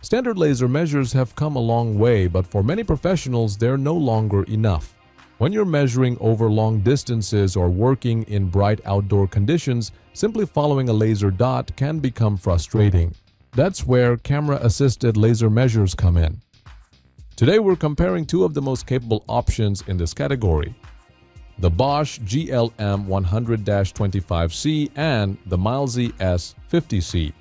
Standard laser measures have come a long way, but for many professionals, they're no longer enough. When you're measuring over long distances or working in bright outdoor conditions, simply following a laser dot can become frustrating. That's where camera-assisted laser measures come in. Today, we're comparing two of the most capable options in this category: the Bosch GLM 100-25C and the MILESEEY S50C.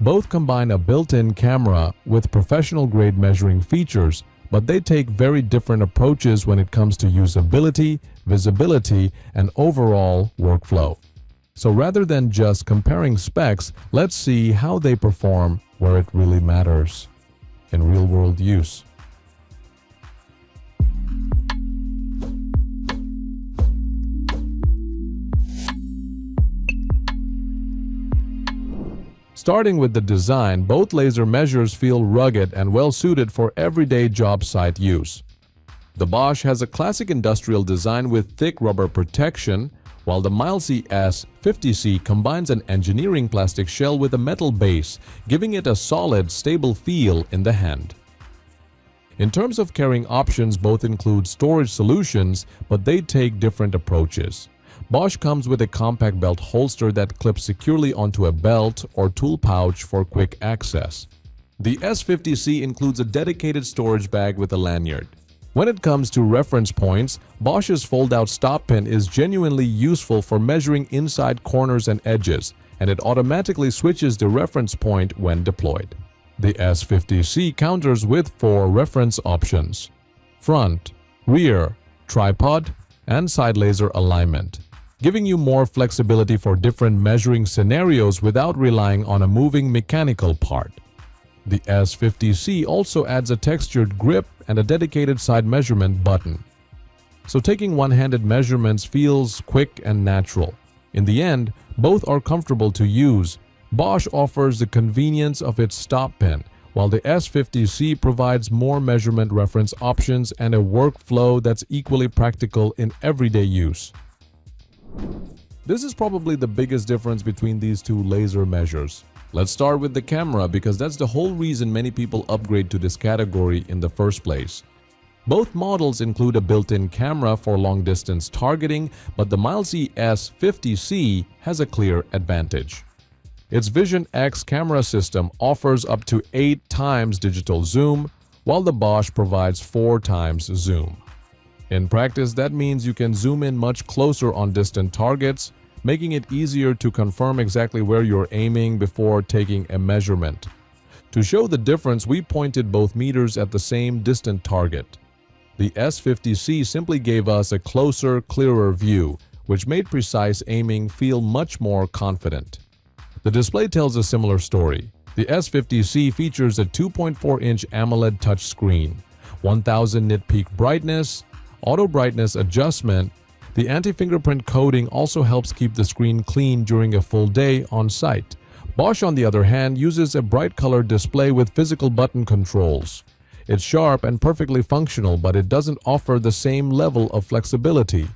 Both combine a built-in camera with professional-grade measuring features, but they take very different approaches when it comes to usability, visibility, and overall workflow. So rather than just comparing specs, let's see how they perform where it really matters: in real-world use. Starting with the design, both laser measures feel rugged and well-suited for everyday job site use. The Bosch has a classic industrial design with thick rubber protection, while the MILESEEY S50C combines an engineering plastic shell with a metal base, giving it a solid, stable feel in the hand. In terms of carrying options, both include storage solutions, but they take different approaches. Bosch comes with a compact belt holster that clips securely onto a belt or tool pouch for quick access. The S50C includes a dedicated storage bag with a lanyard. When it comes to reference points, Bosch's fold-out stop pin is genuinely useful for measuring inside corners and edges, and it automatically switches the reference point when deployed. The S50C counters with 4 reference options: front, rear, tripod, and side laser alignment, giving you more flexibility for different measuring scenarios without relying on a moving mechanical part. The S50C also adds a textured grip and a dedicated side measurement button. So taking one-handed measurements feels quick and natural. In the end, both are comfortable to use. Bosch offers the convenience of its stop pin, while the S50C provides more measurement reference options and a workflow that's equally practical in everyday use. This is probably the biggest difference between these two laser measures. Let's start with the camera, because that's the whole reason many people upgrade to this category in the first place. Both models include a built-in camera for long-distance targeting, but the MILESEEY S50C has a clear advantage. Its Vision X camera system offers up to 8 times digital zoom, while the Bosch provides 4 times zoom. In practice, that means you can zoom in much closer on distant targets, making it easier to confirm exactly where you're aiming before taking a measurement. To show the difference, we pointed both meters at the same distant target. The S50C simply gave us a closer, clearer view, which made precise aiming feel much more confident. The display tells a similar story. The S50C features a 2.4-inch AMOLED touchscreen, 1000 nit peak brightness, auto brightness adjustment. The anti-fingerprint coating also helps keep the screen clean during a full day on site. Bosch, on the other hand, uses a bright color display with physical button controls. It's sharp and perfectly functional, but it doesn't offer the same level of flexibility.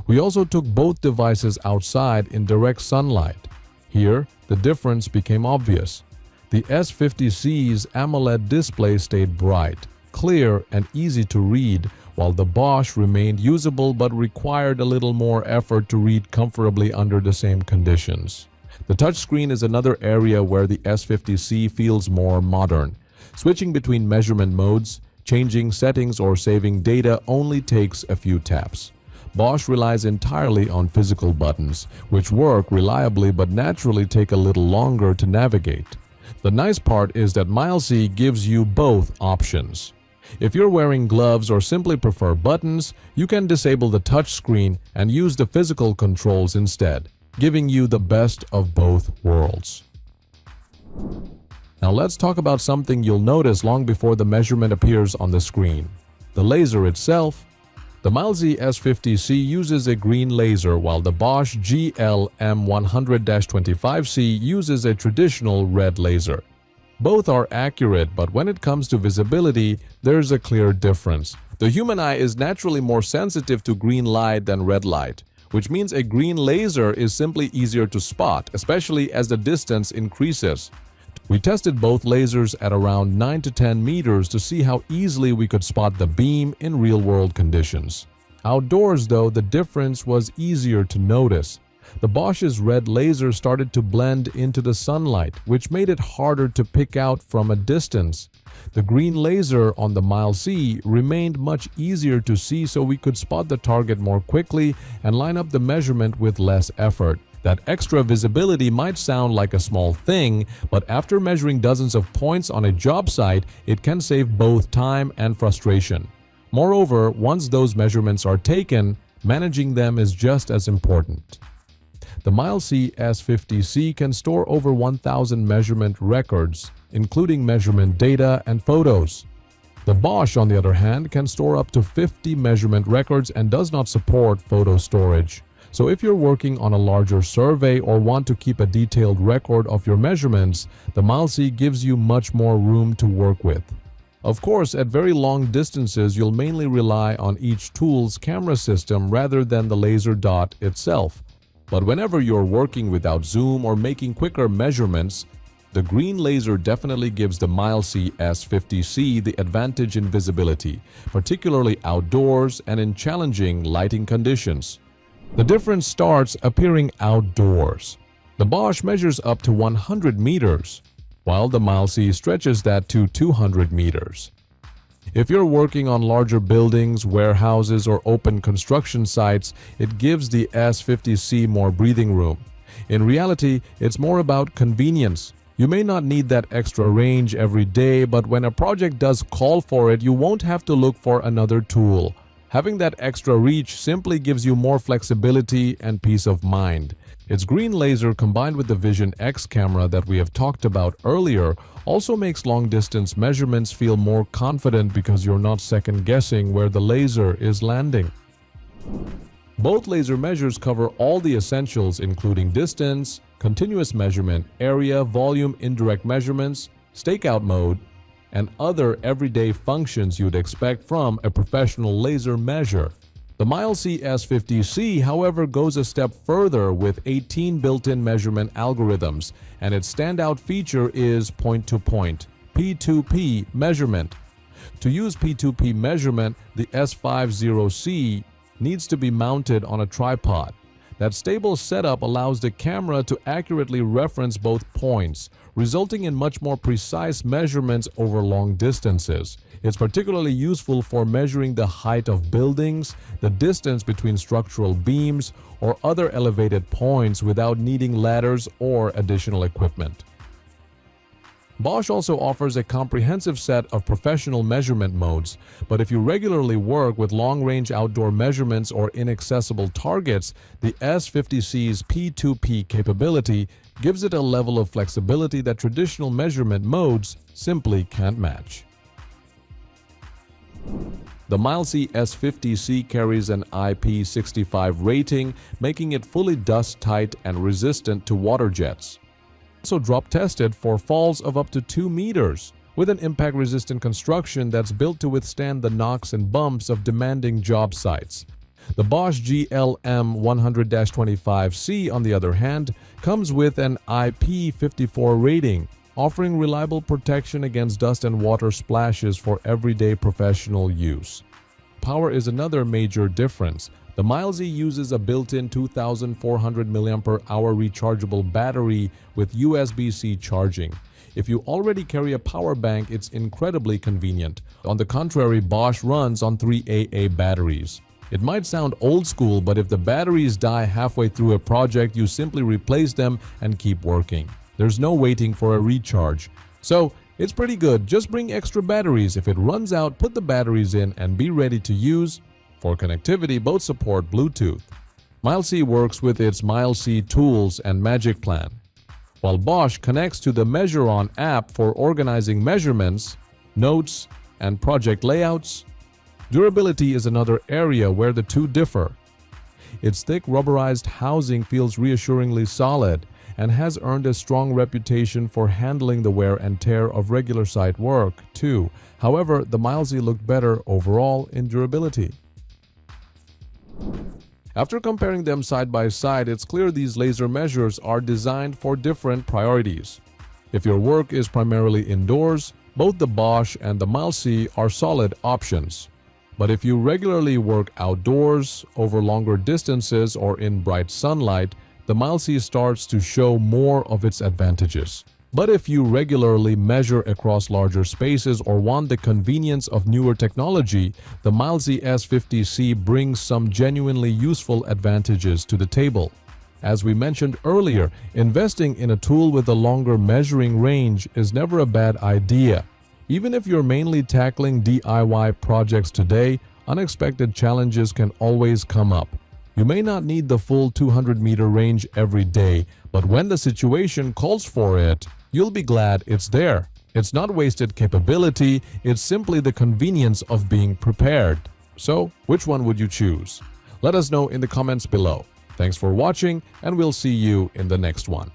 We also took both devices outside in direct sunlight. Here, the difference became obvious. The S50C's AMOLED display stayed bright, clear, and easy to read, while the Bosch remained usable but required a little more effort to read comfortably under the same conditions. The touchscreen is another area where the S50C feels more modern. Switching between measurement modes, changing settings, or saving data only takes a few taps. Bosch relies entirely on physical buttons, which work reliably but naturally take a little longer to navigate. The nice part is that MILESEEY gives you both options. If you're wearing gloves or simply prefer buttons, you can disable the touchscreen and use the physical controls instead, giving you the best of both worlds. Now let's talk about something you'll notice long before the measurement appears on the screen: the laser itself. The MILESEEY S50C uses a green laser, while the Bosch GLM 100-25C uses a traditional red laser. Both are accurate, but when it comes to visibility, there's a clear difference. The human eye is naturally more sensitive to green light than red light, which means a green laser is simply easier to spot, especially as the distance increases. We tested both lasers at around 9 to 10 meters to see how easily we could spot the beam in real-world conditions. Outdoors, though, the difference was easier to notice. The Bosch's red laser started to blend into the sunlight, which made it harder to pick out from a distance. The green laser on the MILESEE remained much easier to see, so we could spot the target more quickly and line up the measurement with less effort. That extra visibility might sound like a small thing, but after measuring dozens of points on a job site, it can save both time and frustration. Moreover, once those measurements are taken, managing them is just as important. The MILESEE S50C can store over 1,000 measurement records, including measurement data and photos. The Bosch, on the other hand, can store up to 50 measurement records and does not support photo storage. So if you're working on a larger survey or want to keep a detailed record of your measurements, the MILESEE gives you much more room to work with. Of course, at very long distances, you'll mainly rely on each tool's camera system rather than the laser dot itself. But whenever you're working without zoom or making quicker measurements, the green laser definitely gives the MILESEE S50C the advantage in visibility, particularly outdoors and in challenging lighting conditions. The difference starts appearing outdoors. The Bosch measures up to 100 meters, while the MILESEE stretches that to 200 meters. If you're working on larger buildings, warehouses, or open construction sites, it gives the S50C more breathing room. In reality, it's more about convenience. You may not need that extra range every day, but when a project does call for it, you won't have to look for another tool. Having that extra reach simply gives you more flexibility and peace of mind. Its green laser combined with the Vision X camera that we have talked about earlier also makes long-distance measurements feel more confident because you're not second-guessing where the laser is landing. Both laser measures cover all the essentials including distance, continuous measurement, area, volume, indirect measurements, stakeout mode, and other everyday functions you'd expect from a professional laser measure. The MILESEE S50C, however, goes a step further with 18 built-in measurement algorithms, and its standout feature is point-to-point P2P measurement. To use P2P measurement, the S50C needs to be mounted on a tripod. That stable setup allows the camera to accurately reference both points, resulting in much more precise measurements over long distances. It's particularly useful for measuring the height of buildings, the distance between structural beams, or other elevated points without needing ladders or additional equipment. Bosch also offers a comprehensive set of professional measurement modes, but if you regularly work with long-range outdoor measurements or inaccessible targets, the S50C's P2P capability gives it a level of flexibility that traditional measurement modes simply can't match. The MILESEE S50C carries an IP65 rating, making it fully dust-tight and resistant to water jets. Also drop tested for falls of up to 2 meters, with an impact-resistant construction that's built to withstand the knocks and bumps of demanding job sites. The Bosch GLM 100-25C, on the other hand, comes with an IP54 rating, offering reliable protection against dust and water splashes for everyday professional use. Power is another major difference. The MILESEE uses a built-in 2,400 mAh rechargeable battery with USB-C charging. If you already carry a power bank, it's incredibly convenient. On the contrary, Bosch runs on 3 AA batteries. It might sound old school, but if the batteries die halfway through a project, you simply replace them and keep working. There's no waiting for a recharge. So, it's pretty good. Just bring extra batteries. If it runs out, put the batteries in and be ready to use. For connectivity, both support Bluetooth. MILESEE works with its MILESEE Tools and Magic Plan, while Bosch connects to the Measure On app for organizing measurements, notes, and project layouts. Durability is another area where the two differ. Its thick rubberized housing feels reassuringly solid and has earned a strong reputation for handling the wear and tear of regular site work, too. However, the MILESEE looked better overall in durability. After comparing them side by side, it's clear these laser measures are designed for different priorities. If your work is primarily indoors, both the Bosch and the MILESEE's are solid options. But if you regularly work outdoors, over longer distances, or in bright sunlight, the MILESEE's starts to show more of its advantages. But if you regularly measure across larger spaces or want the convenience of newer technology, the MILESEE's S50C brings some genuinely useful advantages to the table. As we mentioned earlier, investing in a tool with a longer measuring range is never a bad idea. Even if you're mainly tackling DIY projects today, unexpected challenges can always come up. You may not need the full 200-meter range every day, but when the situation calls for it, you'll be glad it's there. It's not wasted capability, it's simply the convenience of being prepared. So, which one would you choose? Let us know in the comments below. Thanks for watching, and we'll see you in the next one.